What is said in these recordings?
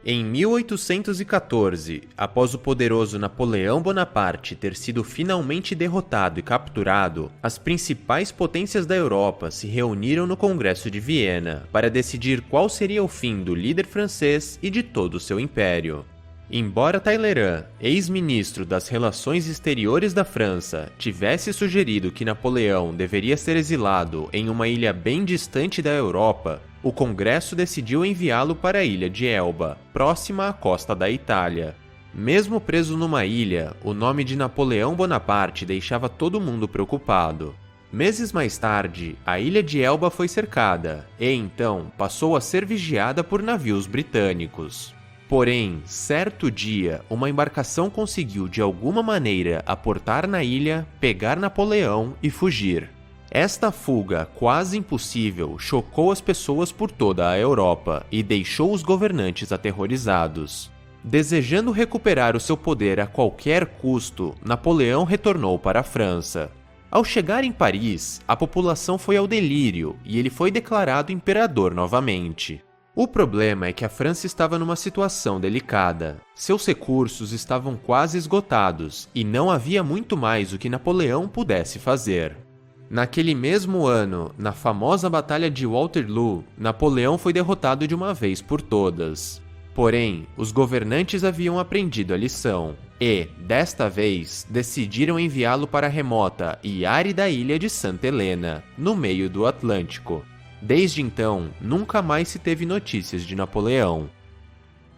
Em 1814, após o poderoso Napoleão Bonaparte ter sido finalmente derrotado e capturado, as principais potências da Europa se reuniram no Congresso de Viena para decidir qual seria o fim do líder francês e de todo o seu império. Embora Talleyrand, ex-ministro das Relações Exteriores da França, tivesse sugerido que Napoleão deveria ser exilado em uma ilha bem distante da Europa, o Congresso decidiu enviá-lo para a ilha de Elba, próxima à costa da Itália. Mesmo preso numa ilha, o nome de Napoleão Bonaparte deixava todo mundo preocupado. Meses mais tarde, a ilha de Elba foi cercada e, então, passou a ser vigiada por navios britânicos. Porém, certo dia, uma embarcação conseguiu de alguma maneira aportar na ilha, pegar Napoleão e fugir. Esta fuga, quase impossível, chocou as pessoas por toda a Europa e deixou os governantes aterrorizados. Desejando recuperar o seu poder a qualquer custo, Napoleão retornou para a França. Ao chegar em Paris, a população foi ao delírio e ele foi declarado imperador novamente. O problema é que a França estava numa situação delicada. Seus recursos estavam quase esgotados e não havia muito mais o que Napoleão pudesse fazer. Naquele mesmo ano, na famosa Batalha de Waterloo, Napoleão foi derrotado de uma vez por todas. Porém, os governantes haviam aprendido a lição e, desta vez, decidiram enviá-lo para a remota e árida ilha de Santa Helena, no meio do Atlântico. Desde então, nunca mais se teve notícias de Napoleão.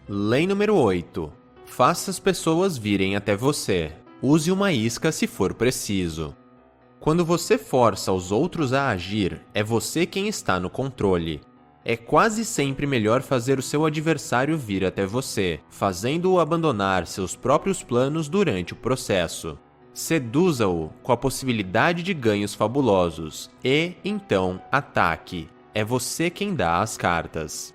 Lei número 8. Faça as pessoas virem até você. Use uma isca se for preciso. Quando você força os outros a agir, é você quem está no controle. É quase sempre melhor fazer o seu adversário vir até você, fazendo-o abandonar seus próprios planos durante o processo. Seduza-o com a possibilidade de ganhos fabulosos e, então, ataque. É você quem dá as cartas.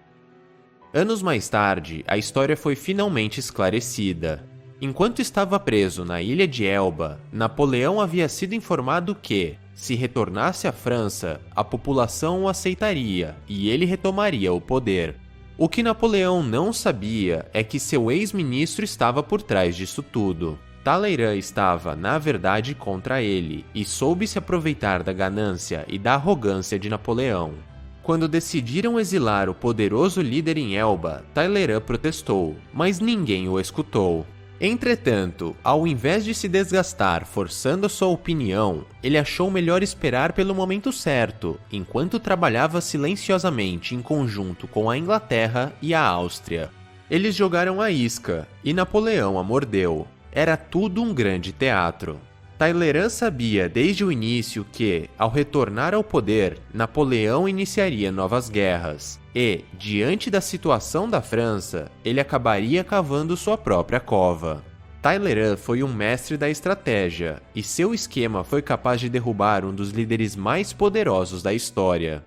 Anos mais tarde, a história foi finalmente esclarecida. Enquanto estava preso na ilha de Elba, Napoleão havia sido informado que, se retornasse à França, a população o aceitaria e ele retomaria o poder. O que Napoleão não sabia é que seu ex-ministro estava por trás disso tudo. Talleyrand estava, na verdade, contra ele e soube se aproveitar da ganância e da arrogância de Napoleão. Quando decidiram exilar o poderoso líder em Elba, Talleyrand protestou, mas ninguém o escutou. Entretanto, ao invés de se desgastar forçando a sua opinião, ele achou melhor esperar pelo momento certo, enquanto trabalhava silenciosamente em conjunto com a Inglaterra e a Áustria. Eles jogaram a isca, e Napoleão a mordeu. Era tudo um grande teatro. Talleyrand sabia desde o início que, ao retornar ao poder, Napoleão iniciaria novas guerras e, diante da situação da França, ele acabaria cavando sua própria cova. Talleyrand foi um mestre da estratégia, e seu esquema foi capaz de derrubar um dos líderes mais poderosos da história.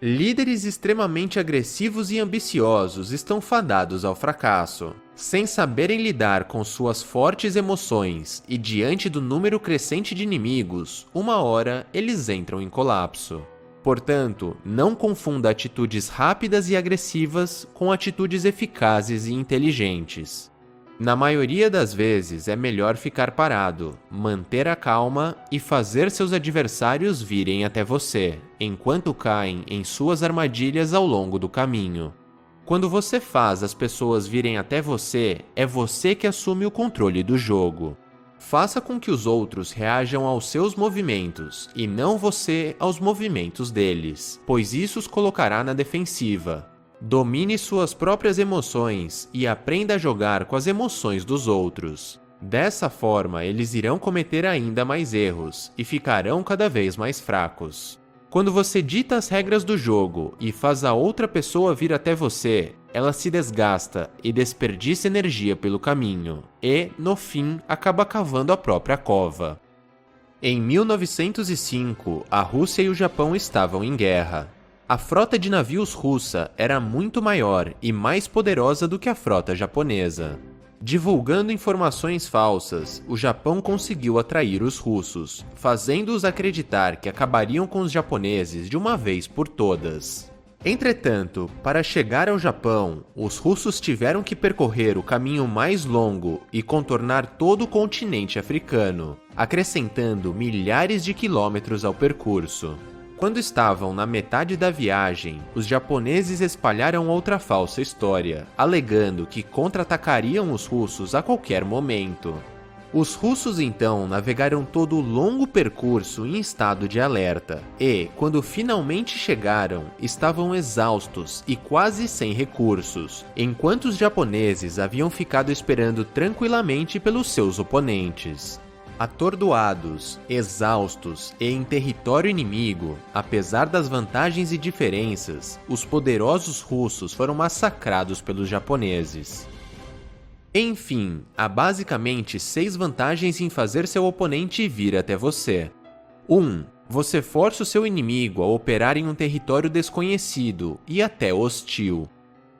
Líderes extremamente agressivos e ambiciosos estão fadados ao fracasso. Sem saberem lidar com suas fortes emoções e diante do número crescente de inimigos, uma hora eles entram em colapso. Portanto, não confunda atitudes rápidas e agressivas com atitudes eficazes e inteligentes. Na maioria das vezes é melhor ficar parado, manter a calma e fazer seus adversários virem até você, enquanto caem em suas armadilhas ao longo do caminho. Quando você faz as pessoas virem até você, é você que assume o controle do jogo. Faça com que os outros reajam aos seus movimentos e não você aos movimentos deles, pois isso os colocará na defensiva. Domine suas próprias emoções e aprenda a jogar com as emoções dos outros. Dessa forma, eles irão cometer ainda mais erros e ficarão cada vez mais fracos. Quando você dita as regras do jogo e faz a outra pessoa vir até você, ela se desgasta e desperdiça energia pelo caminho, e, no fim, acaba cavando a própria cova. Em 1905, a Rússia e o Japão estavam em guerra. A frota de navios russa era muito maior e mais poderosa do que a frota japonesa. Divulgando informações falsas, o Japão conseguiu atrair os russos, fazendo-os acreditar que acabariam com os japoneses de uma vez por todas. Entretanto, para chegar ao Japão, os russos tiveram que percorrer o caminho mais longo e contornar todo o continente africano, acrescentando milhares de quilômetros ao percurso. Quando estavam na metade da viagem, os japoneses espalharam outra falsa história, alegando que contra-atacariam os russos a qualquer momento. Os russos então navegaram todo o longo percurso em estado de alerta e, quando finalmente chegaram, estavam exaustos e quase sem recursos, enquanto os japoneses haviam ficado esperando tranquilamente pelos seus oponentes. Atordoados, exaustos e em território inimigo, apesar das vantagens e diferenças, os poderosos russos foram massacrados pelos japoneses. Enfim, há basicamente 6 vantagens em fazer seu oponente vir até você. 1. Você força o seu inimigo a operar em um território desconhecido e até hostil.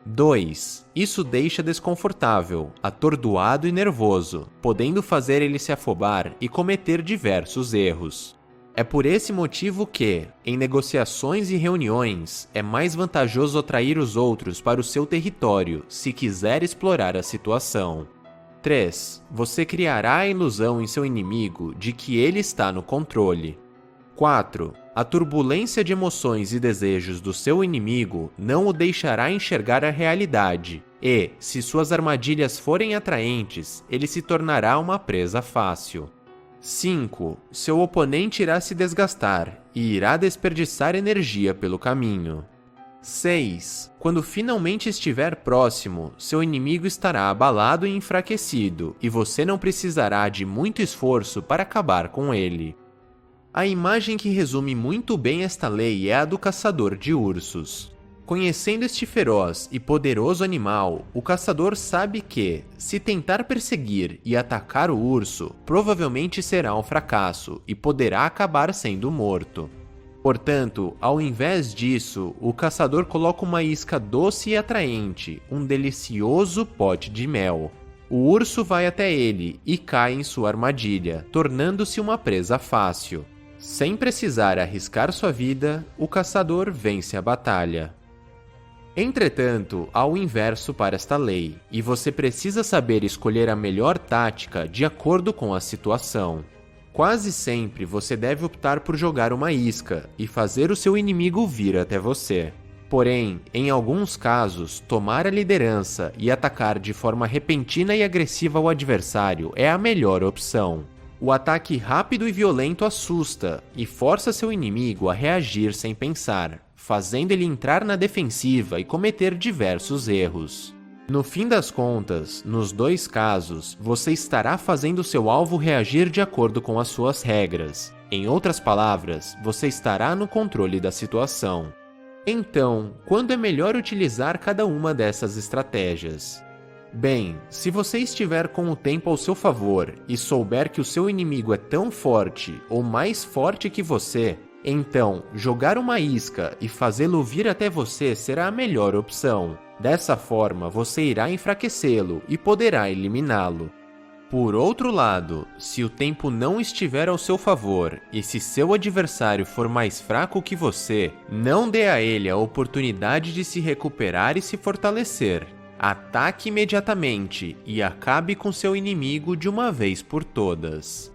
2. Isso deixa desconfortável, atordoado e nervoso, podendo fazer ele se afobar e cometer diversos erros. É por esse motivo que, em negociações e reuniões, é mais vantajoso atrair os outros para o seu território se quiser explorar a situação. 3. Você criará a ilusão em seu inimigo de que ele está no controle. 4. A turbulência de emoções e desejos do seu inimigo não o deixará enxergar a realidade, e, se suas armadilhas forem atraentes, ele se tornará uma presa fácil. 5. Seu oponente irá se desgastar e irá desperdiçar energia pelo caminho. 6. Quando finalmente estiver próximo, seu inimigo estará abalado e enfraquecido, e você não precisará de muito esforço para acabar com ele. A imagem que resume muito bem esta lei é a do caçador de ursos. Conhecendo este feroz e poderoso animal, o caçador sabe que, se tentar perseguir e atacar o urso, provavelmente será um fracasso e poderá acabar sendo morto. Portanto, ao invés disso, o caçador coloca uma isca doce e atraente, um delicioso pote de mel. O urso vai até ele e cai em sua armadilha, tornando-se uma presa fácil. Sem precisar arriscar sua vida, o caçador vence a batalha. Entretanto, há o inverso para esta lei, e você precisa saber escolher a melhor tática de acordo com a situação. Quase sempre você deve optar por jogar uma isca e fazer o seu inimigo vir até você. Porém, em alguns casos, tomar a liderança e atacar de forma repentina e agressiva o adversário é a melhor opção. O ataque rápido e violento assusta e força seu inimigo a reagir sem pensar, fazendo ele entrar na defensiva e cometer diversos erros. No fim das contas, nos dois casos, você estará fazendo seu alvo reagir de acordo com as suas regras. Em outras palavras, você estará no controle da situação. Então, quando é melhor utilizar cada uma dessas estratégias? Bem, se você estiver com o tempo ao seu favor e souber que o seu inimigo é tão forte ou mais forte que você, então jogar uma isca e fazê-lo vir até você será a melhor opção. Dessa forma, você irá enfraquecê-lo e poderá eliminá-lo. Por outro lado, se o tempo não estiver ao seu favor e se seu adversário for mais fraco que você, não dê a ele a oportunidade de se recuperar e se fortalecer. Ataque imediatamente e acabe com seu inimigo de uma vez por todas.